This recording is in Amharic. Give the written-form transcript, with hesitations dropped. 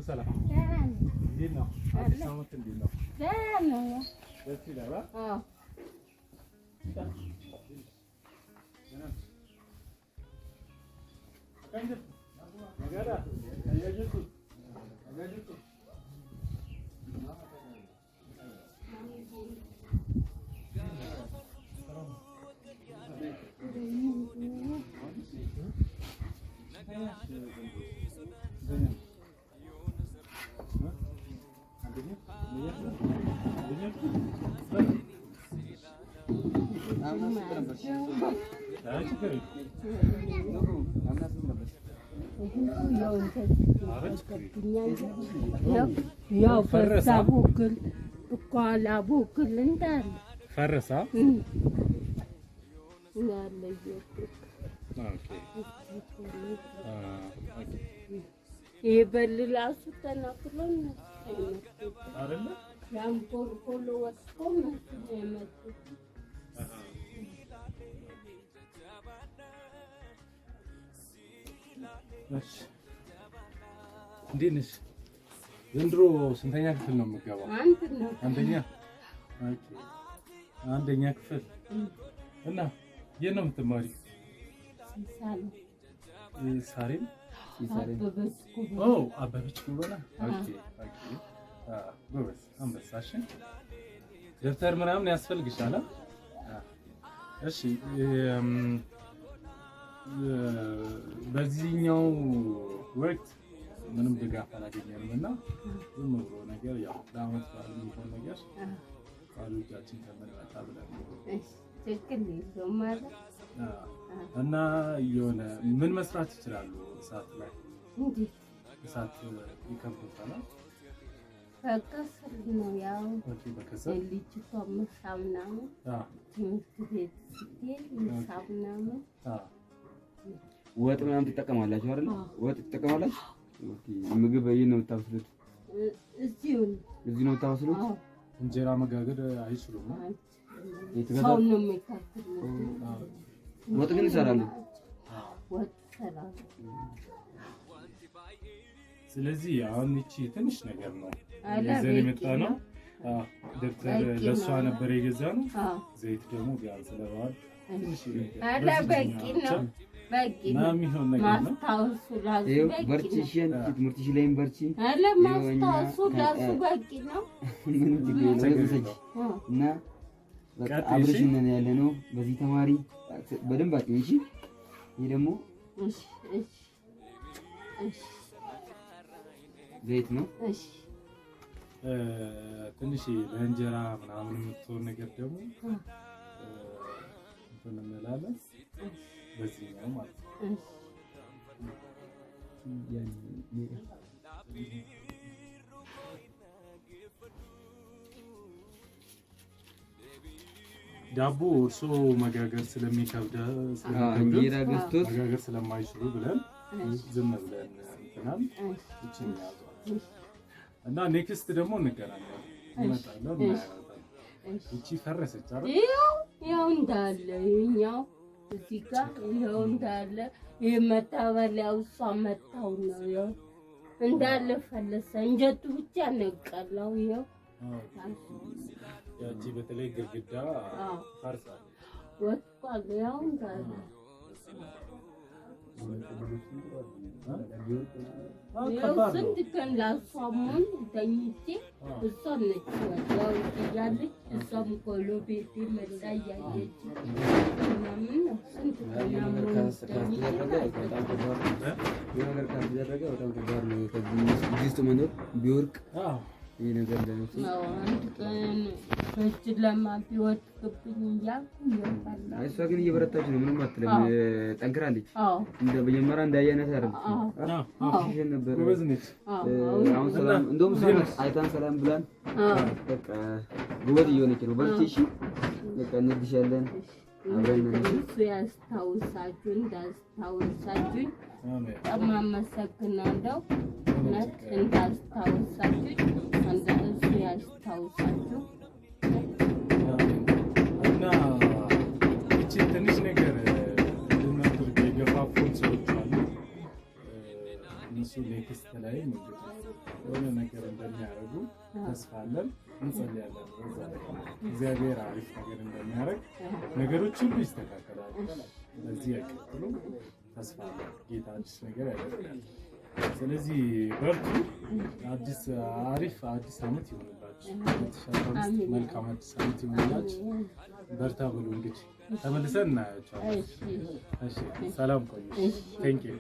ሰላም እንዴት ነው? አዲስ ዓመት እንዴት ነው? ደህና ነው። ደስ ይላል። አዎ ያው ፈረሳ ቡክል ቋላ ቡክል እንዳለ ፈረሳ ያለ ይበልላሱ ተናክሎ ነው አይደለ ያምፖል ፖሎ ወጥቶ ነው የመጡት እሺ እንዴት ነሽ? ዘንድሮ ስንተኛ ክፍል ነው የምትገባው? አንደኛ። ኦኬ አንደኛ ክፍል እና የት ነው የምትማሪው? ሳሪም አበበች ጉበና። ኦኬ ጎበዝ አንበሳሽ። ደብተር ምናምን ያስፈልግሻል? እሺ በዚህኛው ወቅት ምንም ድጋፍ አላገኘንም እና ዝም ብሎ ነገር ያው ለአመት በዓል የሚሆን ነገር ባሎቻችን ከመጣ ብለን እና የሆነ ምን መስራት ይችላሉ? እሳት ላይ እሳት ይከብዱታል። በከሰል ነው ያው ልጅቷ ምሳምና ትምህርት ቤት ስትሄድ ምሳምና ወጥ ምናምን ትጠቀማላችሁ አይደል? ወጥ ትጠቀማላችሁ? ኦኬ ምግብ ይሄን ነው የምታበስሉት? እዚሁ ነው የምታበስሉት? እንጀራ መጋገር አይችሉም። ሰው ነው የሚካፈል። ወጥ ግን ይሰራሉ። ወጥ ይሰራሉ። ስለዚህ አሁን እቺ ትንሽ ነገር ነው ይዘን የመጣ ነው። ደብተር ለሷ ነበር የገዛነው። ዘይት ደግሞ ቢያንስ ለበዓል ትንሽ በቂ ነው። በቂ ነው ማስታወሱ ራሱ በቂ ነው። ትምህርትሽ ላይም በርቺ አለ ማስታወሱ ራሱ በቂ ነው። ምን ትገኛለሽ? እና በቃ አብረሽን ነን ያለ ነው። በዚህ ተማሪ በደንብ አጥኚ። እሺ ይሄ ደግሞ እሺ ዘይት ነው። እሺ ትንሽ ለእንጀራ ምናምን የምትሆን ነገር ደግሞ እንትን እንላለን። በዚህ ነው ማለት ነው። ዳቦ እርሶ መጋገር ስለሚከብድ እንጀራ ገዝቶት መጋገር ስለማይችሉ ብለን ዝም ብለን እንትናል እቺን ያዟት እና ኔክስት ደግሞ እንገናኛለን። እንመጣለን እናያለን። እቺ ፈረሰች አይደል? ያው እንዳለ ይኸኛው እዚህ ጋር ይኸው እንዳለ ይሄ መታበላው እሷ መታው ነው ያው እንዳለ ፈለሰ። እንጀቱ ብቻ ነቀለው ይኸው ያቺ በተለይ ግድግዳ ፈርሳል ወጥቷል። ያው እንዳለ ስንት ቀን ላሷሙን ተኝቼ እሷም ነች ያው እያለች እሷም ኮሎ ቤቴ መጣ እያየች ምናምን ስንት ቀን ካስደረገ በጣም ከባድ ነው። ከዚህ ውስጥ መኖር ቢወርቅ ይሄ ነገር ለነሱ አንድ ቀን እጅ ለማቢወድቅብኝ እያልኩ ይወጣላ። እሷ ግን እየበረታች ነው። ምንም አትልም። ጠንክራለች። እንደ መጀመሪያ እንዳያነት አይደለም። ይሄ ነበር አሁን ሰላም እንደውም ሰላም አይታን ሰላም ብላን በቃ ጉበት እየሆነች ነው። በርቺ እሺ በቃ እንድሻለን አብረን እሱ ያስታውሳችሁ እንዳስታውሳችሁ በጣም አመሰግናለሁ። እንዳስታውሳችሁ እሱ ያስታውሳችሁ እና እቺ ትንሽ ነገር እንድናደርግ የገፋፉን ሰዎች አሉ። እነሱ ኔክስት ላይ የሆነ ነገር እንደሚያደርጉ ተስፋ አለን፣ እንጸልያለን። በዛ ላይ እግዚአብሔር አሪፍ ነገር እንደሚያደርግ ነገሮች ሁሉ ይስተካከላሉ። በዚህ ያቀጥሉ፣ ተስፋ አለን። ጌታ አዲስ ነገር ያደርጋል። ስለዚህ በርቱ። አሪፍ አዲስ ዓመት ይሁንላችሁ። 2015 መልካም አዲስ ዓመት ይሁንላችሁ። በርታ ብሉ። እንግዲህ ተመልሰን እናያቸዋለን። እሺ፣ ሰላም ቆዩ። ቴንክ ዩ